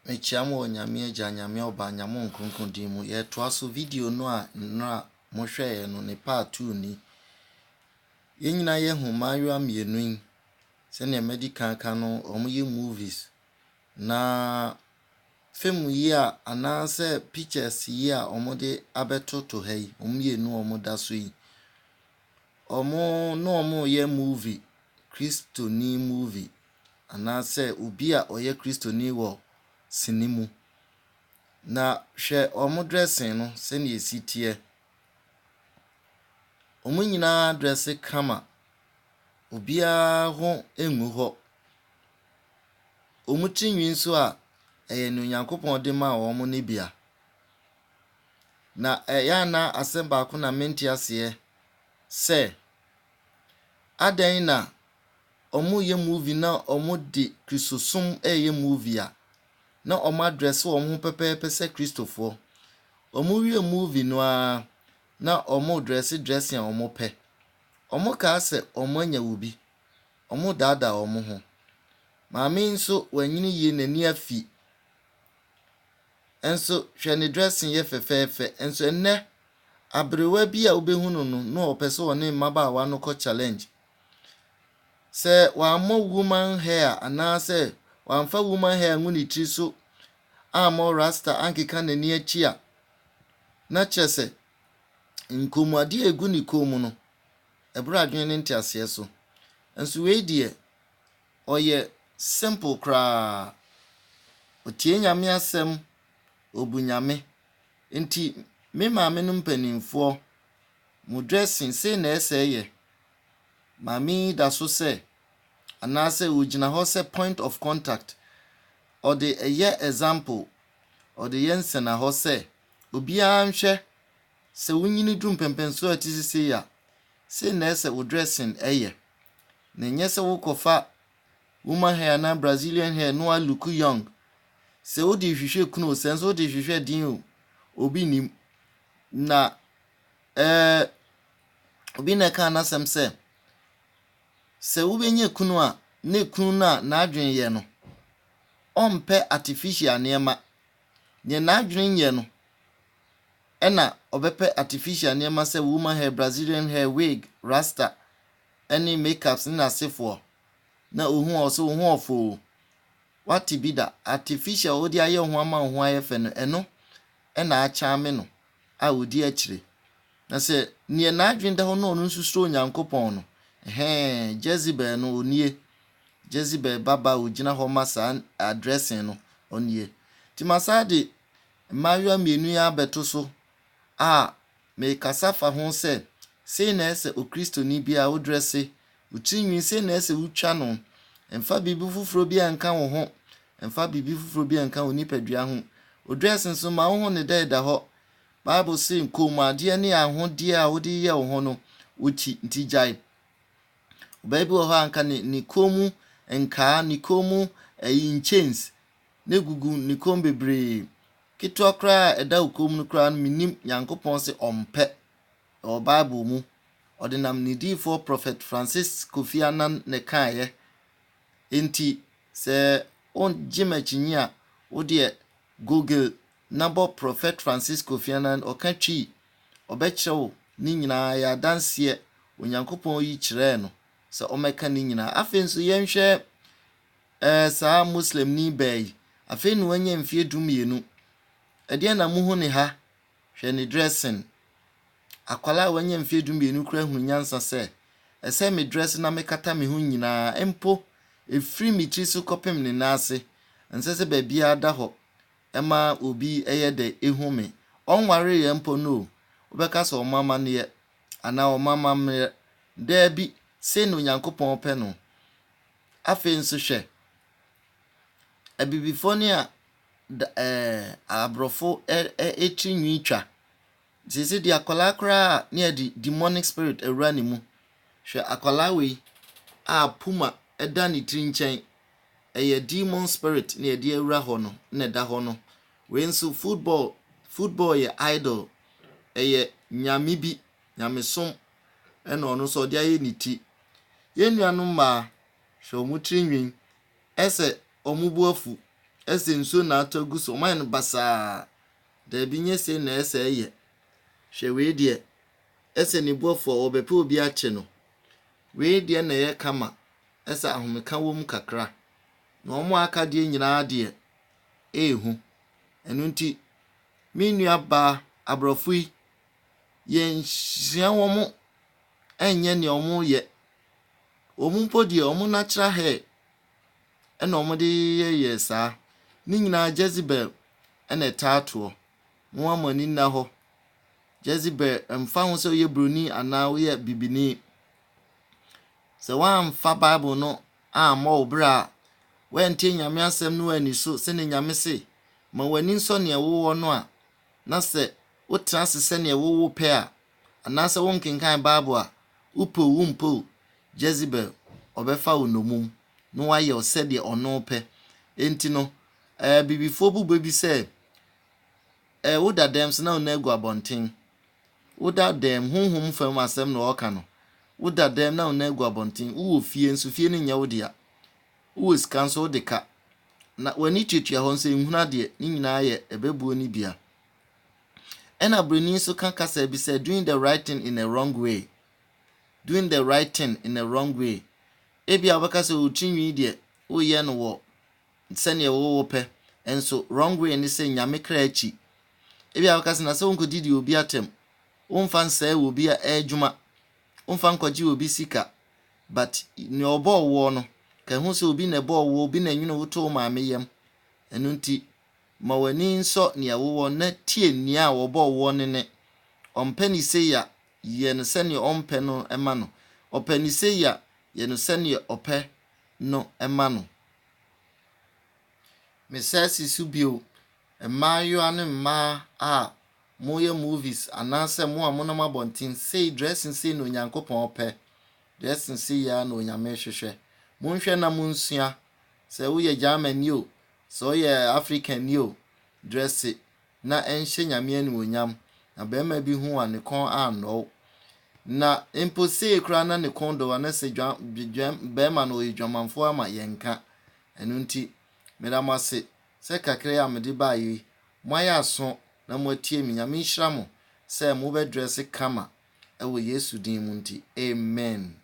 Mechiamo nyame agya nyame oba nyamo nkonkon din mu ye to aso video no a mo hweye no ne part 2 ni ye nyina ye hu mayo mienu se ne medical ka no omoye movies na film yi a anase pictures yi a omode abetoto hai omienu omoda so yi omo ye movie Kristo ni movie anase obi a oye Kristo ni wo sinimu na hwe omo dressing no se ne esitie omo nyina dress kama obia ho enwu ho omo tinwi nso a eye no Nyankopon de ma omo ne bia na ya na asemba ko na menti ase se adan na omo ye movie na omo de Kristosum eye movie a na omo address omo pepepe se Kristofo omo wie movie no a na omo dress ya omo pe omo ka se omo anya obi omo dada omo ho maami nso wanyini ye nani afi enso hwe ne dressing ye fefefe enso enne abrewa bi a obehunu no opese one mmabaawa no ko challenge se wa mo woman hair anase wa mfa woman hair nguni tri so amo rasta ankeka nani achi a na chese nkomade egu ni komu no ebra adwen ne ntiase so enso we die oye simple kra otie nyame asem obunyame enti me maame no mpanimfo mo dressing say na eseye mami da so se anase ojina ho se point of contact or the eye example or the yense na ho se obia nhwe se wunyini dum pempenso atisisi ya se na ese wo dressing eye na nyese wo kofa woman hair na Brazilian hair no a look young se wo di hwehwe kuno sense wo di hwehwe din o obi nim na obi na ka na sem se wo benye kunu a ne kunu na adwen ye no ompe artificial niema ne na adwen ye no ena obepe artificial niema se woman hair Brazilian hair wig rasta any makeups na sefo na ohun oso ohun ofo wati bida artificial odi aye ho ama ho aye fe no eno ena acha me no a odi akire na se nie na adwen da ho no nsusuro Nyankopon no Jezebel no onie Jezebel baba ojina ho masa addressing no onie timasade mayo mienu ya beto so me kasafa ho se na ese o Kristo ni bia o dresse utinwi se na ese utwa no emfa bibi fufuro bia nka wo ho emfa bibi fufuro bia nka wo nipadua ho o dressing so ma wo ho ne da ho Bible say nkomade ne ahode a wo de ye wo ho no uchi ntijai Bible ho anka ni komu enka ni komu in chains ne gugu ni kom bebre kitwa kra eda ukom no kra minim Nyankopon se ompe o Bible mu odinam ni D4 prophet Francis Kofi Annan ne kaye enti se on jimachinyi a wo de Google number prophet Francis Kofi Annan o ka twi obechewo ni nyina ya danse Onyankopon yi kire no se omeka ni nyina afenso yenhwe sa muslim ni bai afenu wanya mfie dumienu ede na muhu ne ha hwe ne dressing akwala wanya mfie dumienu kura hu nyansa se ese me dress na me kata me hu nyina empo efri mi tri so kopem ne nase nsese ba bia da ho ema obi eye de ehu me onware ye mpo no obeka so mama ne ana o mama me da bi se no Nyankopon pe no afenso hwe abibifoni a abrofo etrinwi twa sisi di akola kra ne di demonic spirit ewura ne mu hwe akola we a puma eda ne trinchen eye demon spirit ne di ewura ho no ne da ho no we nso football ye idol eye nyame bi nyame som ena ono so di aye ni ti yenuanu ma hwe omutrinwi ese omubu afu ese nsuo na atɔ gu so ɔman no basaa da bi nye se na ese yɛ hwɛ wei deɛ ese ne bɔfo ɔbɛpɛ obi akye no wei deɛ na yɛ kama ese ahomeka wɔ mu kakra na ɔmo aka deɛ nyinaa deɛ ehu ɛno nti me nua ba abrɔfo yi yɛn hyia wɔn ɛnyɛ ne ɔmo yɛ ɔmo mpo deɛ ɔmo natural hair ɛna ɔmo de yɛ saa ne nyinaa Jezebel ɛna taatoɔ mo amani na hɔ Jezebel mfa ho sɛ ɔyɛ broni anaa ɔyɛ bibini sɛ wamfa Bible no amma wo bra wantie nyame asɛm no ani so sɛ ne nyame se ma wani nsɔ ne ɛwowɔ no a na sɛ wotra se sɛ ne ɛwowo pɛ a anaasɛ wonkenkan Bible a wumpo Jezebel ɔbɛfa wo nomum no wayɛ ɔsɛdeɛ ɔno pɛ enti no bibifo bu bi sɛ woda dem so na wo na agu abɔnten woda dem honhom fam asɛm na ɔka no woda dem na wo na agu abɔnten wo fie nso fie no nyɛ wo dia wo sika nso de ka na wani tuatua hɔ nso nhuna de ne nyinaa yɛ ɛbɛbuo ni bia ɛna broni nso ka kasa bi sɛ doing the right thing in a wrong way ebia wobɛka sɛ wotinwi deɛ woyɛ no wɔ sɛnea wo pɛ enso wrong way ni sɛ nyame kra akyi ebia wobɛka sɛ na sɛ wonkɔdidi obi atem womfa nsɛe obi a adwuma womfa nkɔgye obi sika but ne ɔbɔ wo no ka hu sɛ obi na bɔ wo obi na nwene wo to maame yam ɛno nti ma wani nsɔ ne wo na tie nia a wɔbɔ wo ne ɔmpɛ ni sɛ ya yɛ no sɛ ne ɔmpɛ no ɛma no ɔpɛ ni sɛ ya yɛ no sɛ ne ɔpɛ no ɛma no mesasi so bio mmayewa ne mmaa a moyɛ movies anaasɛ mo a monam abɔnten sei dressing sei no Onyankopɔn pɛ dressing sei ya no Onyame hwehwɛ monhwɛ na monsua sɛ woyɛ Germany o sɛ woyɛ African ni o dresse na ɛnhyɛ Nyame animuonyam na bɛrima bi hu a ne kɔn anɔ na mpo sei kura na ne kɔn do na sɛ bɛrima no oyɛ dwamanfo ama yɛnka ɛno nti medamase sɛ kakra ya mede ba yi moayɛ aso na moatie mi Nyame nhyira mo sɛ mo bɛ dresse kama ɛwɔ Yesu din mu nti amen.